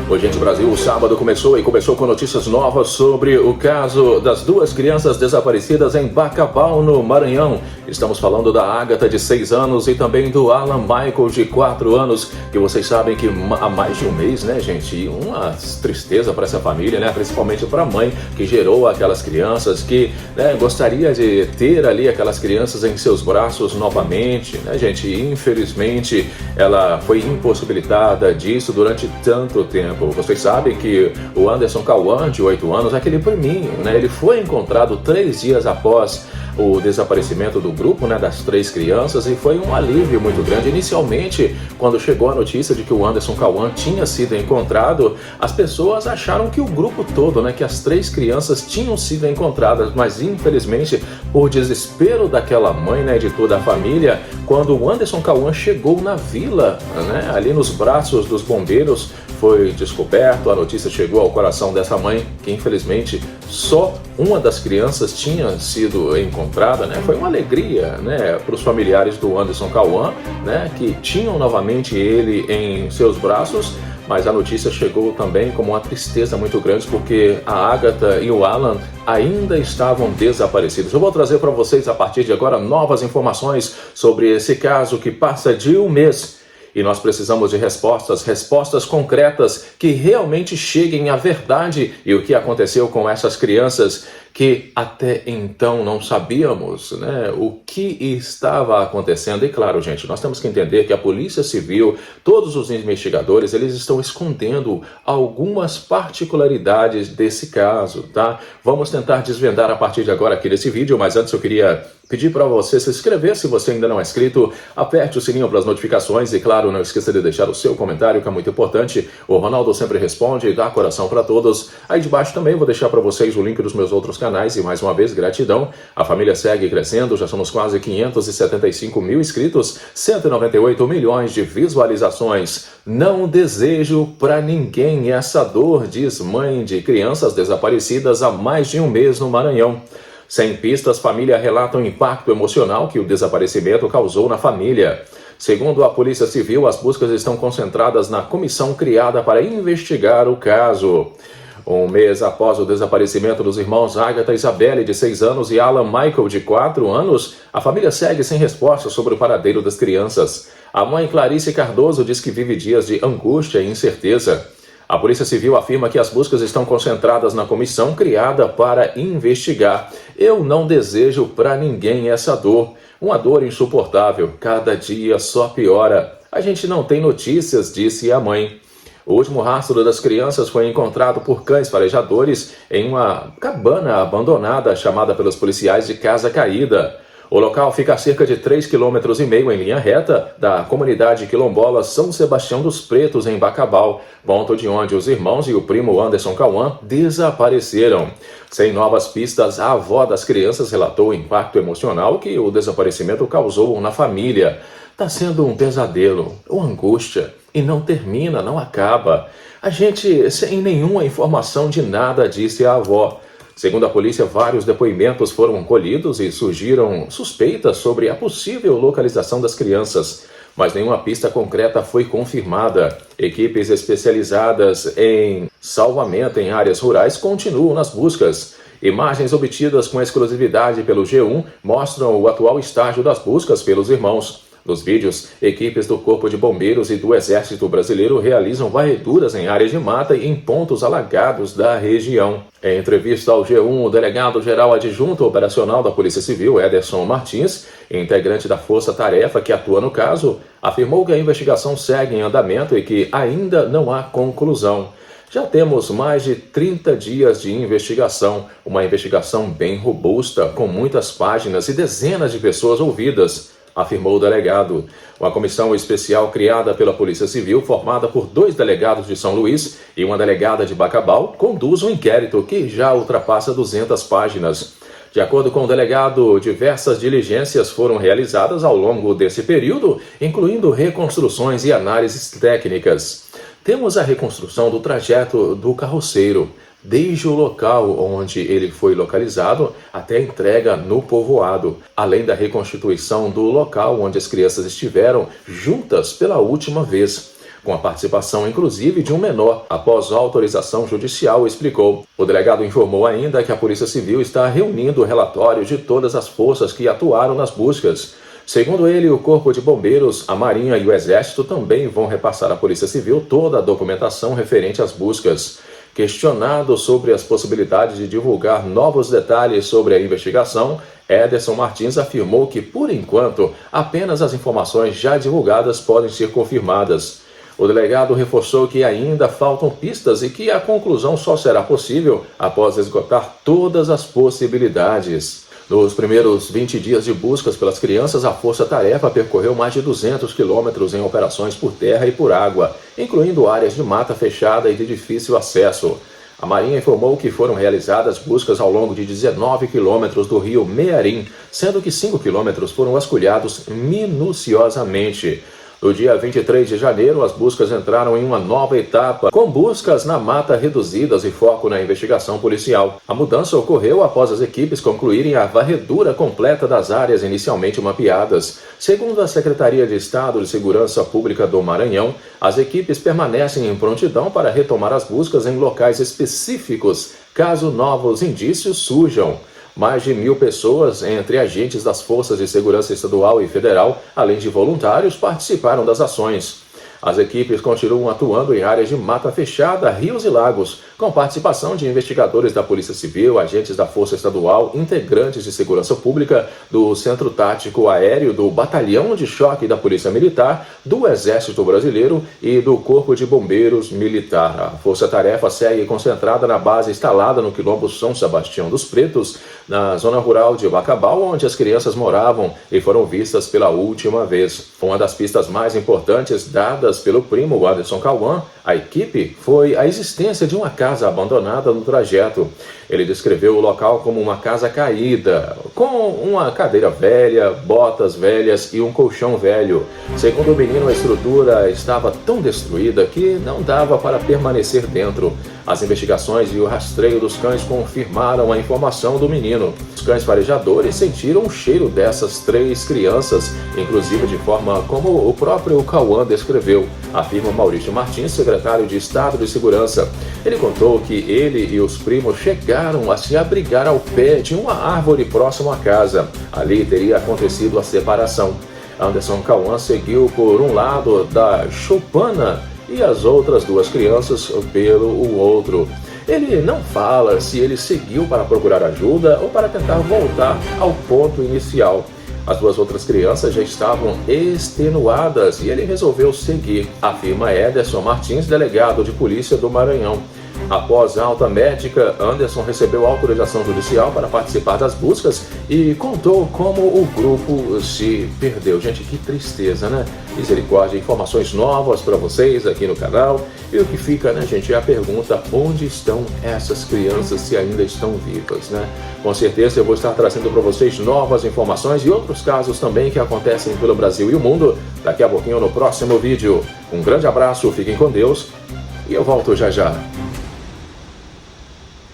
Oi, gente, Brasil, o sábado começou com notícias novas sobre o caso das duas crianças desaparecidas em Bacabal, no Maranhão. Estamos falando da Ágata, de 6 anos, e também do Alan Michael, de 4 anos, que vocês sabem que há mais de um mês, né, gente? E uma tristeza para essa família, né? Principalmente para a mãe que gerou aquelas crianças, que, né, gostaria de ter ali aquelas crianças em seus braços novamente, né, gente? E, infelizmente, ela foi impossibilitada disso durante tanto tempo. Vocês sabem que o Anderson Cauã, de 8 anos, aquele priminho, né, ele foi encontrado 3 dias após o desaparecimento do grupo, né, das 3 crianças, e foi um alívio muito grande. Inicialmente, quando chegou a notícia de que o Anderson Cauã tinha sido encontrado, as pessoas acharam que o grupo todo, né, que as 3 crianças tinham sido encontradas, mas infelizmente, por desespero daquela mãe, né, de toda a família, quando o Anderson Cauã chegou na vila, né, ali nos braços dos bombeiros, foi descoberto. A notícia chegou ao coração dessa mãe, que infelizmente só uma das crianças tinha sido encontrada, né? Foi uma alegria, né, para os familiares do Anderson Cauã, né, que tinham novamente ele em seus braços, mas a notícia chegou também como uma tristeza muito grande, porque a Ágata e o Alan ainda estavam desaparecidos. Eu vou trazer para vocês a partir de agora novas informações sobre esse caso que passa de um mês. E nós precisamos de respostas concretas, que realmente cheguem à verdade e o que aconteceu com essas crianças que até então não sabíamos, né, o que estava acontecendo. E claro, gente, nós temos que entender que a Polícia Civil, todos os investigadores, eles estão escondendo algumas particularidades desse caso, tá? Vamos tentar desvendar a partir de agora aqui desse vídeo, mas antes eu queria pedir para você se inscrever se você ainda não é inscrito, aperte o sininho para as notificações e, claro, não esqueça de deixar o seu comentário, que é muito importante. O Ronaldo sempre responde e dá coração para todos. Aí de baixo também vou deixar para vocês o link dos meus outros canais e, mais uma vez, gratidão. A família segue crescendo, já somos quase 575 mil inscritos, 198 milhões de visualizações. Não desejo para ninguém essa dor, diz mãe de crianças desaparecidas há mais de um mês no Maranhão. Sem pistas, família relata o impacto emocional que o desaparecimento causou na família. Segundo a Polícia Civil, as buscas estão concentradas na comissão criada para investigar o caso. Um mês após o desaparecimento dos irmãos Ágata Isabelle, de 6 anos, e Alan Michael, de 4 anos, a família segue sem resposta sobre o paradeiro das crianças. A mãe Clarice Cardoso diz que vive dias de angústia e incerteza. A Polícia Civil afirma que as buscas estão concentradas na comissão criada para investigar. Eu não desejo para ninguém essa dor. Uma dor insuportável. Cada dia só piora. A gente não tem notícias, disse a mãe. O último rastro das crianças foi encontrado por cães farejadores em uma cabana abandonada chamada pelos policiais de Casa Caída. O local fica a cerca de 3,5 km em linha reta da comunidade quilombola São Sebastião dos Pretos, em Bacabal, ponto de onde os irmãos e o primo Anderson Cauã desapareceram. Sem novas pistas, a avó das crianças relatou o impacto emocional que o desaparecimento causou na família. Está sendo um pesadelo, uma angústia, e não termina, não acaba. A gente sem nenhuma informação de nada, disse a avó. Segundo a polícia, vários depoimentos foram colhidos e surgiram suspeitas sobre a possível localização das crianças, mas nenhuma pista concreta foi confirmada. Equipes especializadas em salvamento em áreas rurais continuam nas buscas. Imagens obtidas com exclusividade pelo G1 mostram o atual estágio das buscas pelos irmãos. Nos vídeos, equipes do Corpo de Bombeiros e do Exército Brasileiro realizam varreduras em áreas de mata e em pontos alagados da região. Em entrevista ao G1, o delegado-geral adjunto operacional da Polícia Civil, Ederson Martins, integrante da força-tarefa que atua no caso, afirmou que a investigação segue em andamento e que ainda não há conclusão. Já temos mais de 30 dias de investigação, uma investigação bem robusta, com muitas páginas e dezenas de pessoas ouvidas, afirmou o delegado. Uma comissão especial criada pela Polícia Civil, formada por 2 delegados de São Luís e uma delegada de Bacabal, conduz um inquérito que já ultrapassa 200 páginas. De acordo com o delegado, diversas diligências foram realizadas ao longo desse período, incluindo reconstruções e análises técnicas. Temos a reconstrução do trajeto do carroceiro, desde o local onde ele foi localizado até a entrega no povoado, além da reconstituição do local onde as crianças estiveram juntas pela última vez. com a participação inclusive de um menor, após autorização judicial, explicou. O delegado informou ainda que a Polícia Civil está reunindo relatórios de todas as forças que atuaram nas buscas. Segundo ele, o Corpo de Bombeiros, a Marinha e o Exército também vão repassar à Polícia Civil toda a documentação referente às buscas. Questionado sobre as possibilidades de divulgar novos detalhes sobre a investigação, Ederson Martins afirmou que, por enquanto, apenas as informações já divulgadas podem ser confirmadas. O delegado reforçou que ainda faltam pistas e que a conclusão só será possível após esgotar todas as possibilidades. Nos primeiros 20 dias de buscas pelas crianças, a Força Tarefa percorreu mais de 200 quilômetros em operações por terra e por água, incluindo áreas de mata fechada e de difícil acesso. A Marinha informou que foram realizadas buscas ao longo de 19 quilômetros do rio Mearim, sendo que 5 quilômetros foram vasculhados minuciosamente. No dia 23 de janeiro, as buscas entraram em uma nova etapa, com buscas na mata reduzidas e foco na investigação policial. A mudança ocorreu após as equipes concluírem a varredura completa das áreas inicialmente mapeadas. Segundo a Secretaria de Estado de Segurança Pública do Maranhão, as equipes permanecem em prontidão para retomar as buscas em locais específicos, caso novos indícios surjam. Mais de 1.000 pessoas, entre agentes das Forças de Segurança Estadual e Federal, além de voluntários, participaram das ações. As equipes continuam atuando em áreas de mata fechada, rios e lagos, com participação de investigadores da Polícia Civil, agentes da Força Estadual, integrantes de segurança pública, do Centro Tático Aéreo, do Batalhão de Choque da Polícia Militar, do Exército Brasileiro e do Corpo de Bombeiros Militar. A Força Tarefa segue concentrada na base instalada no quilombo São Sebastião dos Pretos, na zona rural de Bacabal, onde as crianças moravam e foram vistas pela última vez. Uma das pistas mais importantes dadas pelo primo Ederson Cauã, a equipe, foi a existência de uma casa abandonada no trajeto. Ele descreveu o local como uma casa caída, com uma cadeira velha, botas velhas e um colchão velho. Segundo o menino, a estrutura estava tão destruída que não dava para permanecer dentro. As investigações e o rastreio dos cães confirmaram a informação do menino. Os cães farejadores sentiram o cheiro dessas 3 crianças, inclusive de forma como o próprio Cauã descreveu, afirma Maurício Martins, secretário de Estado de Segurança. Ele contou que ele e os primos chegaram a se abrigar ao pé de uma árvore próximo à casa. Ali teria acontecido a separação. Anderson Cauã seguiu por um lado da choupana e as outras 2 crianças pelo outro. Ele não fala se ele seguiu para procurar ajuda ou para tentar voltar ao ponto inicial. As 2 outras crianças já estavam extenuadas e ele resolveu seguir, afirma Ederson Martins, delegado de polícia do Maranhão. Após a alta médica, Anderson recebeu autorização judicial para participar das buscas e contou como o grupo se perdeu. Gente, que tristeza, né? Misericórdia, informações novas para vocês aqui no canal. E o que fica, né, gente, é a pergunta: onde estão essas crianças, se ainda estão vivas, né? Com certeza eu vou estar trazendo para vocês novas informações e outros casos também que acontecem pelo Brasil e o mundo daqui a pouquinho no próximo vídeo. Um grande abraço, fiquem com Deus e eu volto já já.